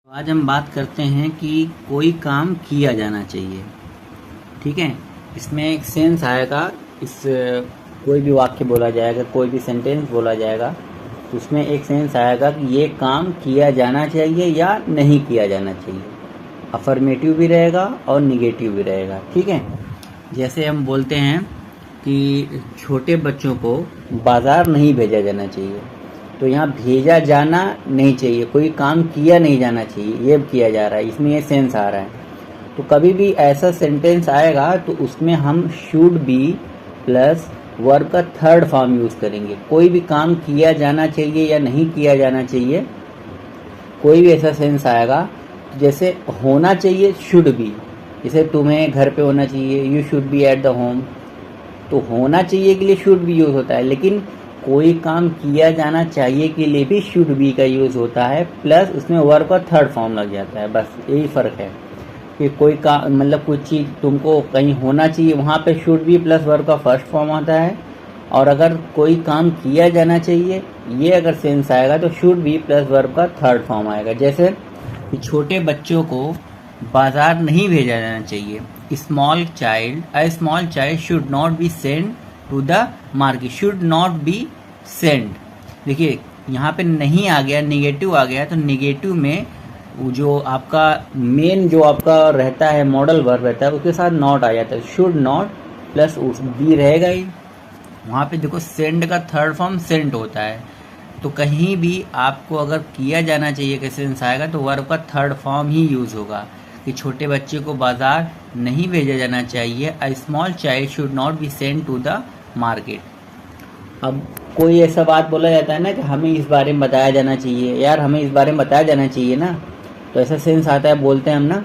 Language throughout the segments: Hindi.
आज हम बात करते हैं कि कोई काम किया जाना चाहिए। ठीक है, इसमें एक सेंस आएगा। कोई भी वाक्य बोला जाएगा, कोई भी सेंटेंस बोला जाएगा तो उसमें एक सेंस आएगा कि ये काम किया जाना चाहिए या नहीं किया जाना चाहिए। अफर्मेटिव भी रहेगा और निगेटिव भी रहेगा। ठीक है, जैसे हम बोलते हैं कि छोटे बच्चों को बाजार नहीं भेजा जाना चाहिए, तो यहाँ भेजा जाना नहीं चाहिए, कोई काम किया नहीं जाना चाहिए, ये किया जा रहा है, इसमें ये सेंस आ रहा है। तो कभी भी ऐसा सेंटेंस आएगा तो उसमें हम शुड बी प्लस वर्ब का थर्ड फॉर्म यूज़ करेंगे। कोई भी काम किया जाना चाहिए या नहीं किया जाना चाहिए, कोई भी ऐसा सेंस आएगा, जैसे होना चाहिए शुड बी, जैसे तुम्हें घर पे होना चाहिए, you should be at the home, तो होना चाहिए के लिए शुड बी यूज़ होता है। लेकिन कोई काम किया जाना चाहिए के लिए भी शुड बी का यूज़ होता है, प्लस उसमें वर्ब का थर्ड फॉर्म लग जाता है। बस यही फ़र्क है कि कोई काम मतलब कुछ चीज़ तुमको कहीं होना चाहिए, वहाँ पे शुड बी प्लस वर्ब का फर्स्ट फॉर्म आता है, और अगर कोई काम किया जाना चाहिए ये अगर सेंस आएगा तो शुड बी प्लस वर्ब का थर्ड फॉर्म आएगा। जैसे कि छोटे बच्चों को बाजार नहीं भेजा जाना चाहिए। Small child should not be send to the market, should not be send. देखिए यहाँ पे नहीं आ गया, निगेटिव आ गया, तो निगेटिव में जो आपका मेन जो आपका रहता है मॉडल वर्ब रहता है उसके साथ नॉट आ जाता है, शुड नॉट प्लस बी रहेगा ही। वहाँ पे देखो सेंड का थर्ड फॉर्म सेंट होता है, तो कहीं भी आपको अगर किया जाना चाहिए का सेंस आएगा तो वर्ब का थर्ड फॉर्म ही यूज़ होगा कि छोटे बच्चे को बाजार नहीं भेजा जाना चाहिए। A small child should not be send to the market. अब कोई ऐसा बात बोला जाता है ना कि हमें इस बारे में बताया जाना चाहिए, यार हमें इस बारे में बताया जाना चाहिए ना, तो ऐसा सेंस आता है, बोलते हैं हम ना।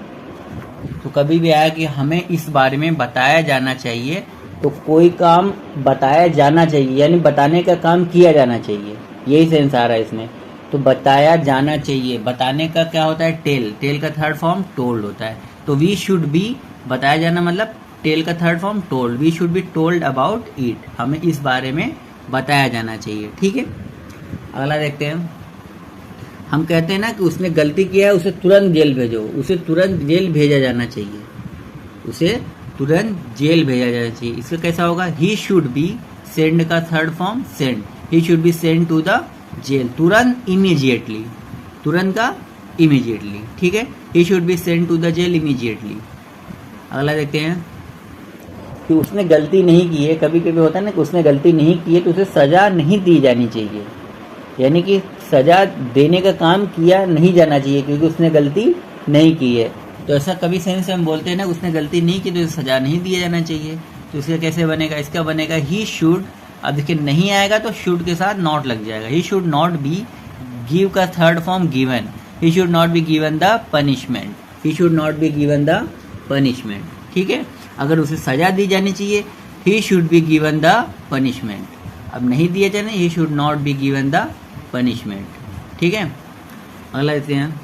तो कभी भी आया कि हमें इस बारे में बताया जाना चाहिए, तो कोई काम बताया जाना चाहिए यानी बताने का काम किया जाना चाहिए, यही सेंस आ रहा है इसमें। तो बताया जाना चाहिए, बताने का क्या होता है, टेल का थर्ड फॉर्म टोल्ड होता है। तो वी शुड बी, बताया जाना मतलब टेल का third form told, we should be told about it, हमें इस बारे में बताया जाना चाहिए। ठीक है, अगला देखते हैं। हम कहते हैं ना कि उसने गलती किया है, उसे तुरंत जेल भेजो, उसे तुरंत जेल भेजा जाना चाहिए, उसे तुरंत जेल भेजा जाना चाहिए। इसका कैसा होगा, ही शुड बी, सेंड का third form send, he should be send to the jail, तुरंत इमीडिएटली, तुरंत का इमीडिएटली। ठीक है, he should be send to the jail immediately. अगला देखते हैं कि उसने गलती नहीं की है। कभी कभी होता है ना कि उसने गलती नहीं की है तो उसे सजा नहीं दी जानी चाहिए, यानी कि सजा देने का काम किया नहीं जाना चाहिए क्योंकि उसने गलती नहीं की है। तो ऐसा कभी सेंस हम बोलते हैं ना उसने गलती नहीं की तो उसे सजा नहीं दिया जाना चाहिए। तो इसका कैसे बनेगा, इसका बनेगा ही शुड, अब देखिए नहीं आएगा तो शुड के साथ नॉट लग जाएगा। He should not be, give का third form given, he should not be given the punishment, he should not be given the punishment. ठीक है, अगर उसे सजा दी जानी चाहिए he should be given the punishment, अब नहीं दिया जाना, he should not be given the punishment. ठीक है, अगला लेते हैं।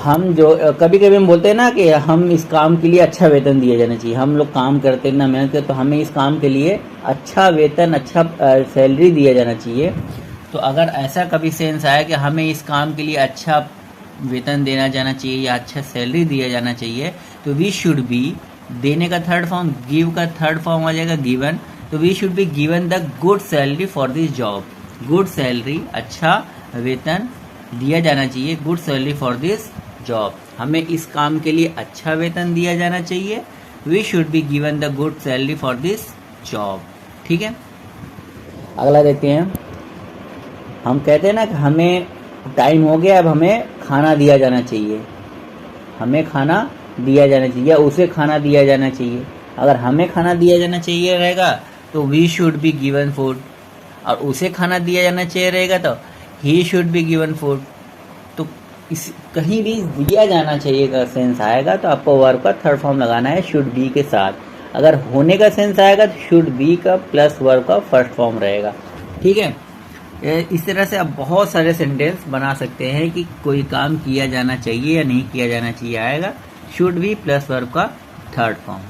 हम जो कभी कभी हम बोलते हैं ना कि हम इस काम के लिए अच्छा वेतन दिया जाना चाहिए, हम लोग काम करते हैं ना, मेहनत करते, तो हमें इस काम के लिए अच्छा वेतन, अच्छा सैलरी दिया जाना चाहिए। तो अगर ऐसा कभी सेंस आया कि हमें इस काम के लिए अच्छा वेतन देना जाना चाहिए या अच्छा सैलरी दिया जाना चाहिए, तो वी शुड बी, देने का थर्ड फॉर्म गिव का थर्ड फॉर्म आ जाएगा गिवन, तो we should be given the good salary for this job, good salary, अच्छा वेतन दिया जाना चाहिए, good salary for this job, हमें इस काम के लिए अच्छा वेतन दिया जाना चाहिए, we should be given the good salary for this job. ठीक है, अगला देखते हैं। हम कहते हैं ना कि हमें टाइम हो गया, अब हमें खाना दिया जाना चाहिए, हमें खाना दिया जाना चाहिए या उसे खाना दिया जाना चाहिए। अगर हमें खाना दिया जाना चाहिए रहेगा तो we should be given food, और उसे खाना दिया जाना चाहिए रहेगा तो ही शुड बी गिवन फूड। तो इस कहीं भी दिया जाना चाहिए का सेंस आएगा तो आपको वर्ब का थर्ड फॉर्म लगाना है शुड बी के साथ। अगर होने का सेंस आएगा तो शुड बी का प्लस वर्ब का फर्स्ट फॉर्म रहेगा। ठीक है, इस तरह से आप बहुत सारे सेंटेंस बना सकते हैं कि कोई काम किया जाना चाहिए या नहीं किया जाना चाहिए, आएगा शुड बी प्लस वर्ब का थर्ड फॉर्म।